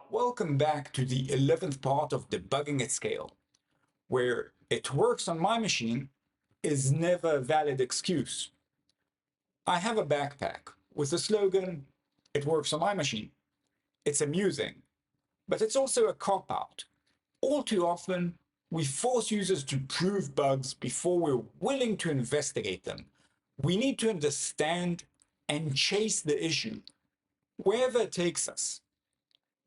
Welcome back to the 11th part of debugging at scale, where "it works on my machine" is never a valid excuse. I have a backpack with the slogan, "it works on my machine." It's amusing, but it's also a cop-out. All too often, we force users to prove bugs before we're willing to investigate them. We need to understand and chase the issue, wherever it takes us.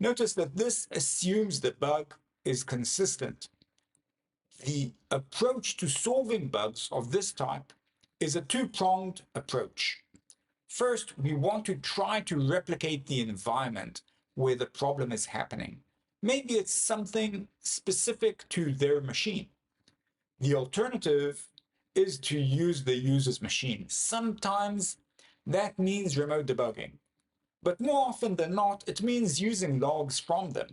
Notice that this assumes the bug is consistent. The approach to solving bugs of this type is a two-pronged approach. First, we want to try to replicate the environment where the problem is happening. Maybe it's something specific to their machine. The alternative is to use the user's machine. Sometimes that means remote debugging, but more often than not, it means using logs from them,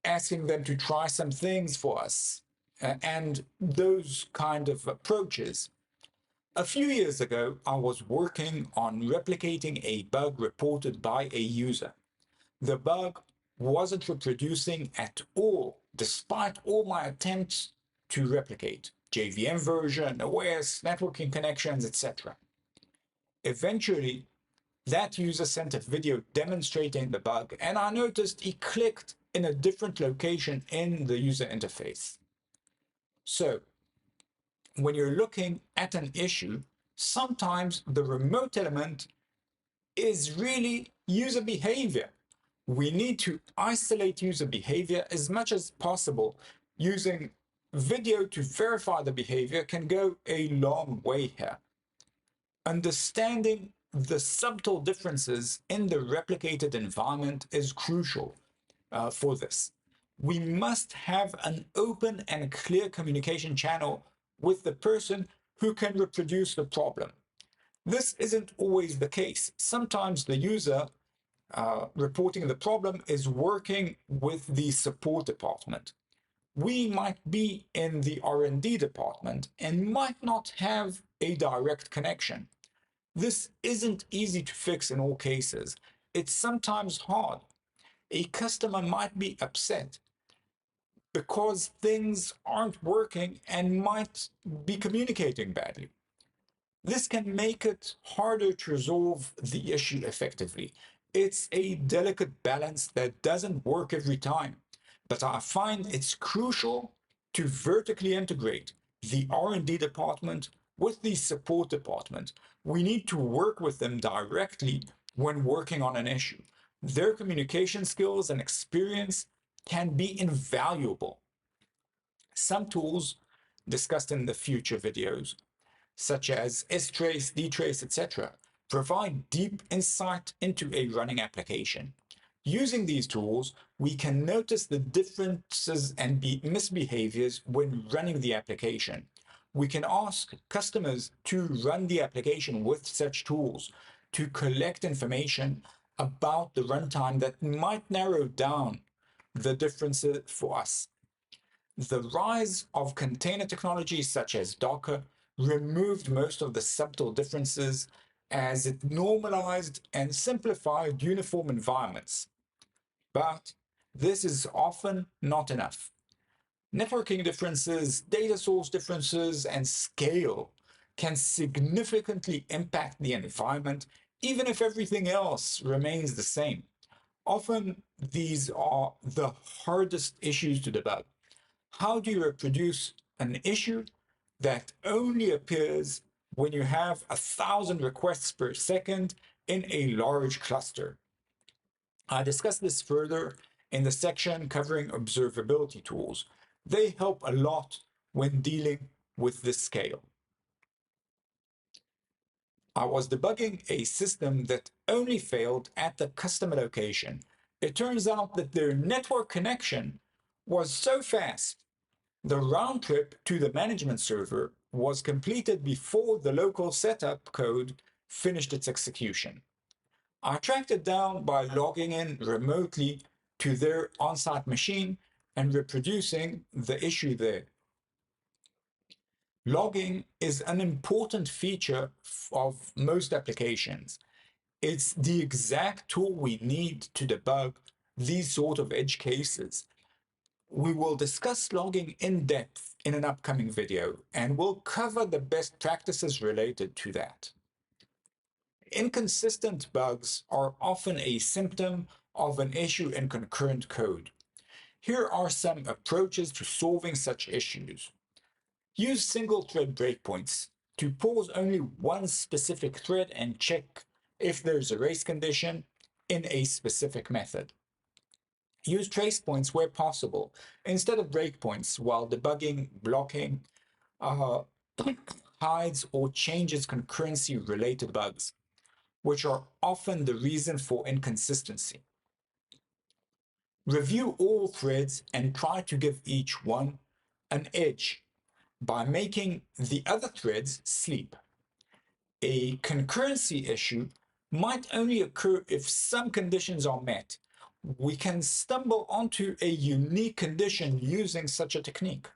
asking them to try some things for us, and those kind of approaches. A few years ago, I was working on replicating a bug reported by a user. The bug wasn't reproducing at all, despite all my attempts to replicate JVM version, OS, networking connections, etc. Eventually, that user sent a video demonstrating the bug, and I noticed he clicked in a different location in the user interface. So, when you're looking at an issue, sometimes the remote element is really user behavior. We need to isolate user behavior as much as possible. Using video to verify the behavior can go a long way here. Understanding the subtle differences in the replicated environment is crucial for this. We must have an open and clear communication channel with the person who can reproduce the problem. This isn't always the case. Sometimes the user reporting the problem is working with the support department. We might be in the R&D department and might not have a direct connection. This isn't easy to fix in all cases. It's sometimes hard. A customer might be upset because things aren't working and might be communicating badly. This can make it harder to resolve the issue effectively. It's a delicate balance that doesn't work every time, but I find it's crucial to vertically integrate the R&D department with the support department. We need to work with them directly when working on an issue. Their communication skills and experience can be invaluable. Some tools discussed in the future videos, such as strace, dtrace, etc., provide deep insight into a running application. Using these tools, we can notice the differences and misbehaviors when running the application. We can ask customers to run the application with such tools to collect information about the runtime that might narrow down the differences for us. The rise of container technologies such as Docker removed most of the subtle differences as it normalized and simplified uniform environments. But this is often not enough. Networking differences, data source differences, and scale can significantly impact the environment, even if everything else remains the same. Often, these are the hardest issues to debug. How do you reproduce an issue that only appears when you have 1,000 requests per second in a large cluster? I discussed this further in the section covering observability tools. They help a lot when dealing with this scale. I was debugging a system that only failed at the customer location. It turns out that their network connection was so fast, the round trip to the management server was completed before the local setup code finished its execution. I tracked it down by logging in remotely to their on-site machine and reproducing the issue there. Logging is an important feature of most applications. It's the exact tool we need to debug these sort of edge cases. We will discuss logging in depth in an upcoming video, and we'll cover the best practices related to that. Inconsistent bugs are often a symptom of an issue in concurrent code. Here are some approaches to solving such issues. Use single-thread breakpoints to pause only one specific thread and check if there's a race condition in a specific method. Use trace points where possible instead of breakpoints while debugging, blocking, uh, hides, or changes concurrency-related bugs, which are often the reason for inconsistency. Review all threads and try to give each one an edge by making the other threads sleep. A concurrency issue might only occur if some conditions are met. We can stumble onto a unique condition using such a technique.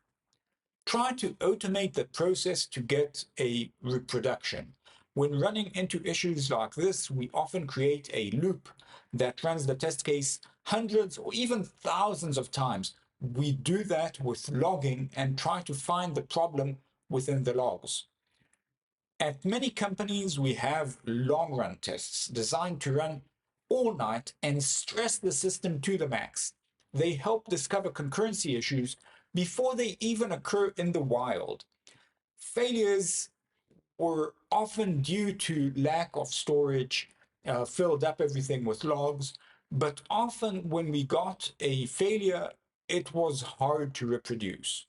Try to automate the process to get a reproduction. When running into issues like this, we often create a loop that runs the test case hundreds or even thousands of times. We do that with logging and try to find the problem within the logs. At many companies, we have long-run tests designed to run all night and stress the system to the max. They help discover concurrency issues before they even occur in the wild. Failures were often due to lack of storage, filled up everything with logs, but often when we got a failure, it was hard to reproduce.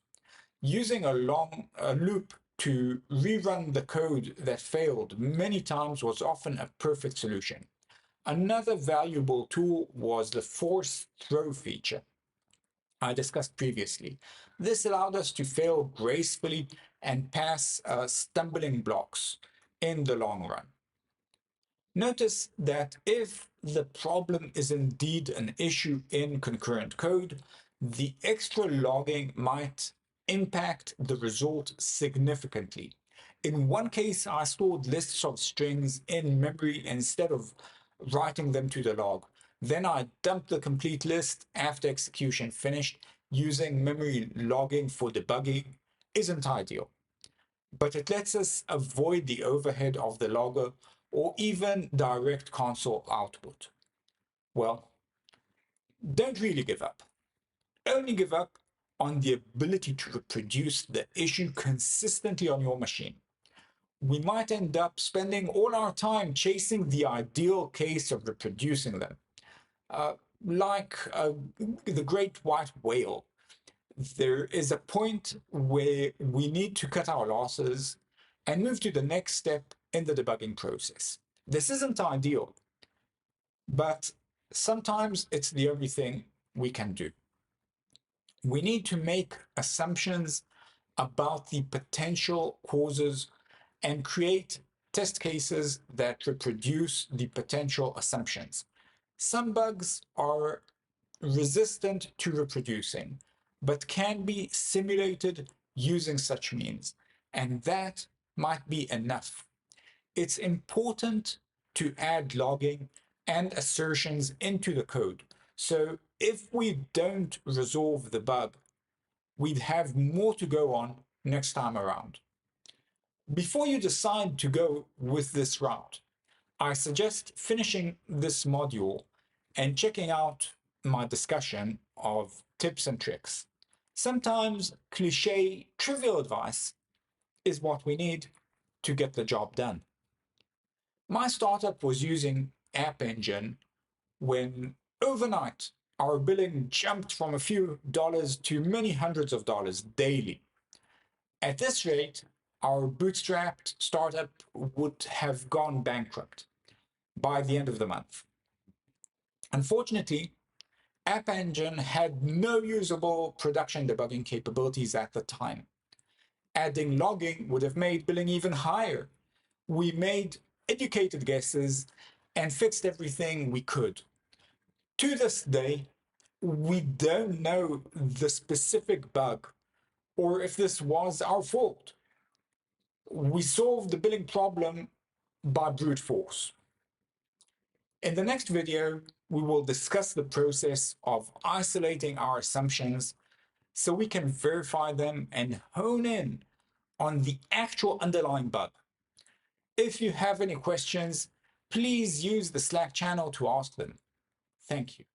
Using a long loop to rerun the code that failed many times was often a perfect solution. Another valuable tool was the force throw feature I discussed previously. This allowed us to fail gracefully and pass stumbling blocks in the long run. Notice that if the problem is indeed an issue in concurrent code, the extra logging might impact the result significantly. In one case, I stored lists of strings in memory instead of writing them to the log. Then I dumped the complete list after execution finished. Using memory logging for debugging isn't ideal, but it lets us avoid the overhead of the logger or even direct console output. Well, don't really give up. Only give up on the ability to reproduce the issue consistently on your machine. We might end up spending all our time chasing the ideal case of reproducing them. Like the great white whale, there is a point where we need to cut our losses and move to the next step in the debugging process. This isn't ideal, but sometimes it's the only thing we can do. We need to make assumptions about the potential causes and create test cases that reproduce the potential assumptions. Some bugs are resistant to reproducing, but can be simulated using such means, and that might be enough. It's important to add logging and assertions into the code. So if we don't resolve the bug, we'd have more to go on next time around. Before you decide to go with this route, I suggest finishing this module and checking out my discussion of tips and tricks. Sometimes cliche, trivial advice is what we need to get the job done. My startup was using App Engine when overnight our billing jumped from a few dollars to many hundreds of dollars daily. At this rate, our bootstrapped startup would have gone bankrupt by the end of the month. Unfortunately, App Engine had no usable production debugging capabilities at the time. Adding logging would have made billing even higher. We made educated guesses and fixed everything we could. To this day, we don't know the specific bug or if this was our fault. We solved the billing problem by brute force. In the next video, we will discuss the process of isolating our assumptions so we can verify them and hone in on the actual underlying bug. If you have any questions, please use the Slack channel to ask them. Thank you.